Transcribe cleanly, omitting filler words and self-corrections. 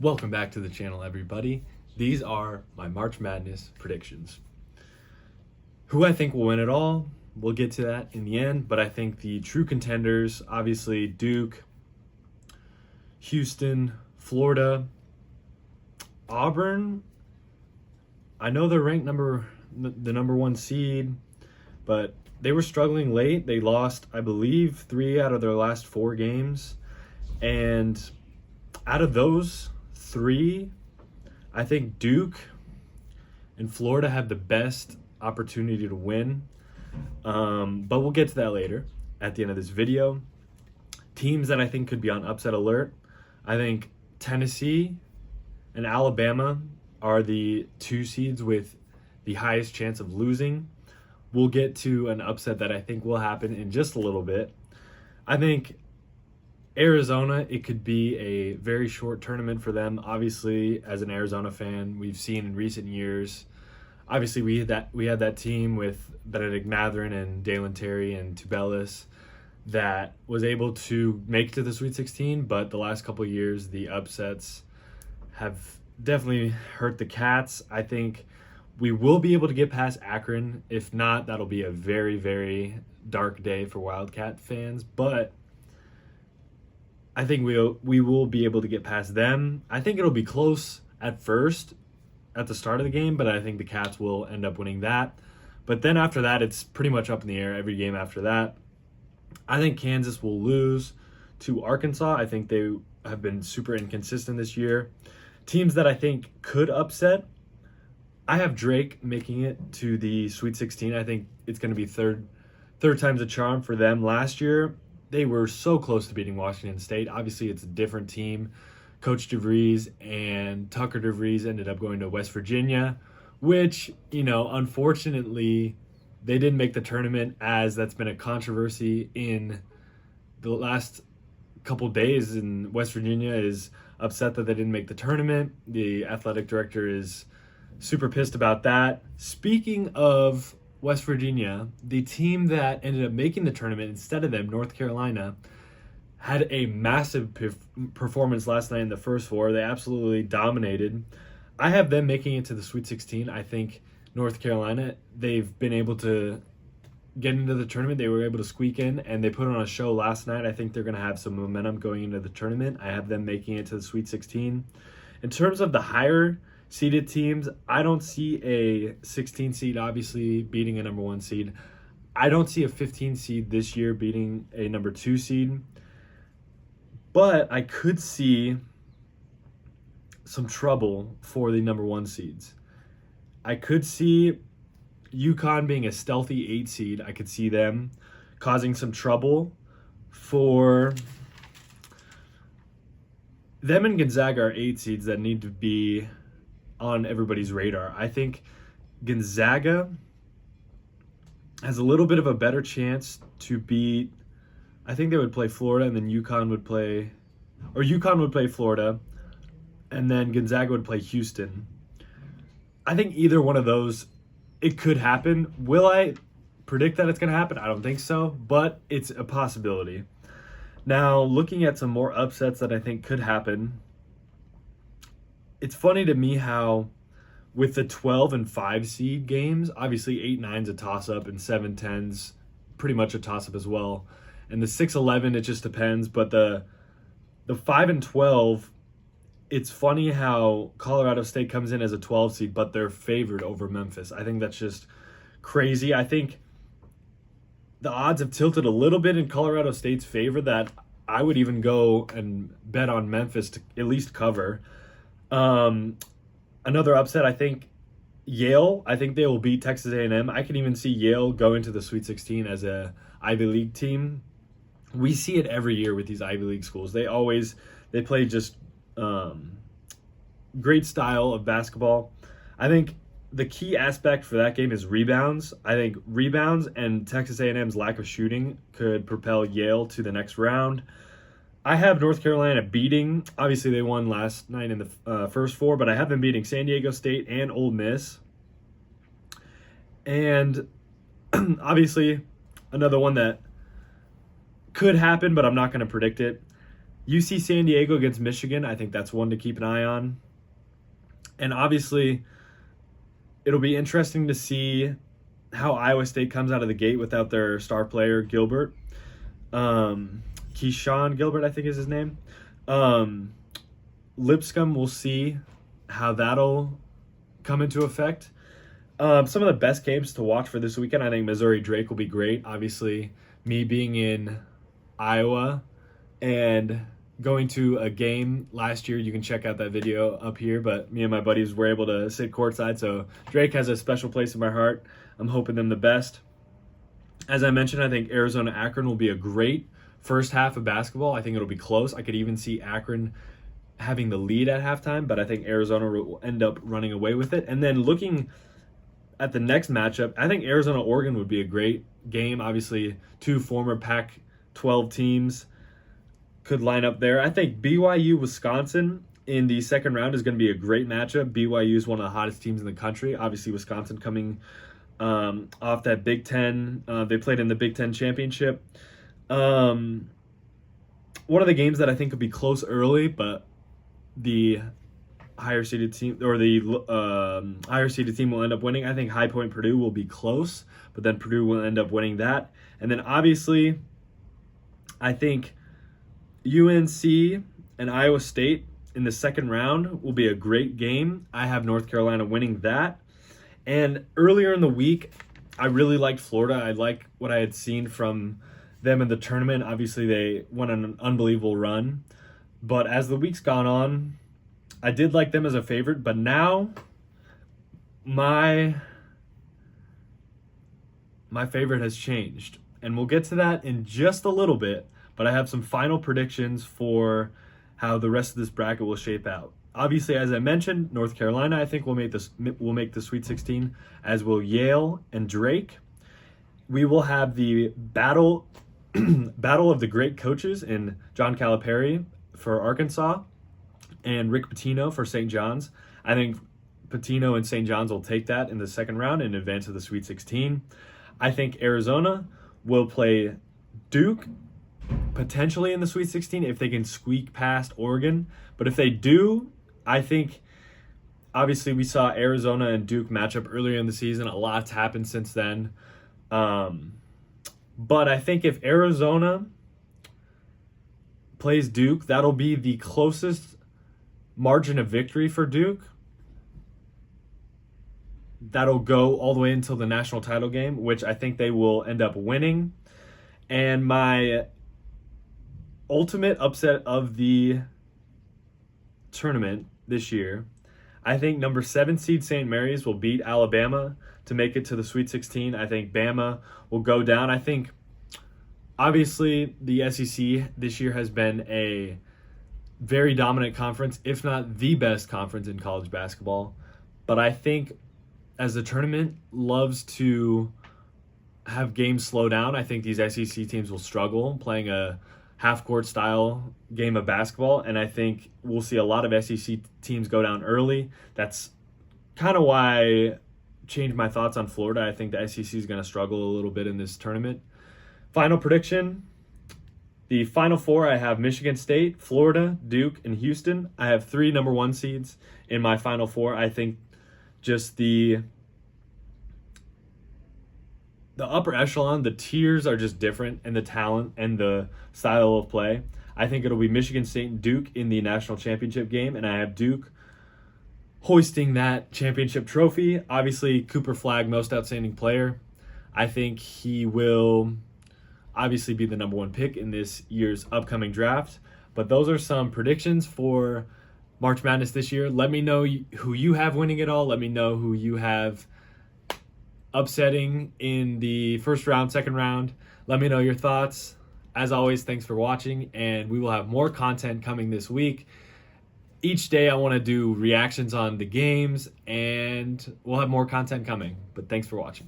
Welcome back to the channel, everybody. These are my March Madness predictions. Who I think will win it all, we'll get to that in the end, but I think the true contenders, obviously Duke, Houston, Florida, Auburn. I know they're ranked the number one seed, but they were struggling late. They lost, I believe, 3 out of their last 4 games. And out of those 3, I think Duke and Florida have the best opportunity to win. But we'll get to that later at the end of this video. Teams that I think could be on upset alert. I think Tennessee and Alabama are the 2 seeds with the highest chance of losing. We'll get to an upset that I think will happen in just a little bit. I think Arizona, it could be a very short tournament for them. Obviously, as an Arizona fan, we've seen in recent years, obviously we had that team with Benedict Mathurin and Dalen Terry and Tubelis that was able to make it to the Sweet 16, but the last couple of years, the upsets have definitely hurt the Cats. I think we will be able to get past Akron. If not, that'll be a very, very dark day for Wildcat fans, but I think we will be able to get past them. I think it'll be close at first, at the start of the game, but I think the Cats will end up winning that. But then after that, it's pretty much up in the air every game after that. I think Kansas will lose to Arkansas. I think they have been super inconsistent this year. Teams that I think could upset, I have Drake making it to the Sweet 16. I think it's going to be third time's a charm for them. Last year, they were so close to beating Washington State. Obviously, it's a different team. Coach DeVries and Tucker DeVries ended up going to West Virginia, which, unfortunately, they didn't make the tournament, as that's been a controversy in the last couple days. And West Virginia is upset that they didn't make the tournament. The athletic director is super pissed about that. Speaking of West Virginia, the team that ended up making the tournament instead of them, North Carolina, had a massive performance last night in the first 4. They absolutely dominated. I have them making it to the Sweet 16. I think North Carolina, they've been able to get into the tournament. They were able to squeak in, and they put on a show last night. I think they're going to have some momentum going into the tournament. I have them making it to the Sweet 16. In terms of the higher seeded teams, I don't see a 16 seed obviously beating a number 1 seed. I don't see a 15 seed this year beating a number 2 seed. But I could see some trouble for the number 1 seeds. I could see UConn being a stealthy 8 seed. I could see them causing some trouble for them, and Gonzaga are 8 seeds that need to be on everybody's radar. I think Gonzaga has a little bit of a better chance to beat. I think they would play Florida, and then UConn would play Florida, and then Gonzaga would play Houston. I think either one of those, it could happen. Will I predict that it's going to happen? I don't think so, but it's a possibility. Now, looking at some more upsets that I think could happen, it's funny to me how with the 12 and 5 seed games, obviously 8-9's a toss-up and 7-10's pretty much a toss-up as well. And the 6-11, it just depends. But the 5 and 12, it's funny how Colorado State comes in as a 12 seed, but they're favored over Memphis. I think that's just crazy. I think the odds have tilted a little bit in Colorado State's favor, that I would even go and bet on Memphis to at least cover. Another upset, I think Yale. I think they will beat Texas A&M. I can even see Yale go into the Sweet 16 as a Ivy League team. We see it every year with these Ivy League schools. They play just great style of basketball. I think the key aspect for that game is rebounds. I think rebounds and Texas A&M's lack of shooting could propel Yale to the next round. I have North Carolina beating, obviously they won last night in the first 4, but I have them beating San Diego State and Ole Miss. And obviously another one that could happen, but I'm not going to predict it. UC San Diego against Michigan, I think that's one to keep an eye on. And obviously, it'll be interesting to see how Iowa State comes out of the gate without their star player, Gilbert. Keyshawn Gilbert, I think is his name. Lipscomb, we'll see how that'll come into effect. Some of the best games to watch for this weekend, I think Missouri Drake will be great. Obviously, me being in Iowa and going to a game last year, you can check out that video up here, but me and my buddies were able to sit courtside, so Drake has a special place in my heart. I'm hoping them the best. As I mentioned, I think Arizona-Akron will be a great first half of basketball. I think it'll be close. I could even see Akron having the lead at halftime, but I think Arizona will end up running away with it. And then looking at the next matchup, I think Arizona-Oregon would be a great game. Obviously, two former Pac-12 teams could line up there. I think BYU-Wisconsin in the second round is going to be a great matchup. BYU is one of the hottest teams in the country. Obviously, Wisconsin coming off that Big Ten. They played in the Big Ten championship. One of the games that I think could be close early, but the higher seeded team or the higher seeded team will end up winning. I think High Point Purdue will be close, but then Purdue will end up winning that. And then obviously, I think UNC and Iowa State in the second round will be a great game. I have North Carolina winning that. And earlier in the week, I really liked Florida. I like what I had seen from them in the tournament. Obviously, they went on an unbelievable run. But as the week's gone on, I did like them as a favorite. But now, my favorite has changed. And we'll get to that in just a little bit. But I have some final predictions for how the rest of this bracket will shape out. Obviously, as I mentioned, North Carolina, I think will make the Sweet 16, as will Yale and Drake. We will have the battle of the great coaches in John Calipari for Arkansas and Rick Pitino for St. John's. I think Pitino and St. John's will take that in the second round and advance to the Sweet 16. I think Arizona will play Duke potentially in the Sweet 16 if they can squeak past Oregon. But if they do, I think obviously we saw Arizona and Duke match up earlier in the season. A lot's happened since then. But I think if Arizona plays Duke, that'll be the closest margin of victory for Duke. That'll go all the way until the national title game, which I think they will end up winning. And my ultimate upset of the tournament this year, I think number 7 seed St. Mary's will beat Alabama to make it to the Sweet 16. I think Bama will go down. I think obviously the SEC this year has been a very dominant conference, if not the best conference in college basketball. But I think as the tournament loves to have games slow down, I think these SEC teams will struggle playing a half-court style game of basketball, and I think we'll see a lot of SEC teams go down early. That's kind of why I changed my thoughts on Florida. I think the SEC is going to struggle a little bit in this tournament. Final prediction, the Final Four, I have Michigan State, Florida, Duke, and Houston. I have 3 number 1 seeds in my Final Four. I think just the upper echelon, the tiers are just different, and the talent and the style of play. I think it'll be Michigan State and Duke in the national championship game, and I have Duke hoisting that championship trophy. Obviously, Cooper Flagg, most outstanding player. I think he will obviously be the number 1 pick in this year's upcoming draft. But those are some predictions for March Madness this year. Let me know who you have winning it all. Let me know who you have upsetting in the first round, second round. Let me know your thoughts. As always, thanks for watching, and we will have more content coming this week. Each day I want to do reactions on the games, and we'll have more content coming. But thanks for watching.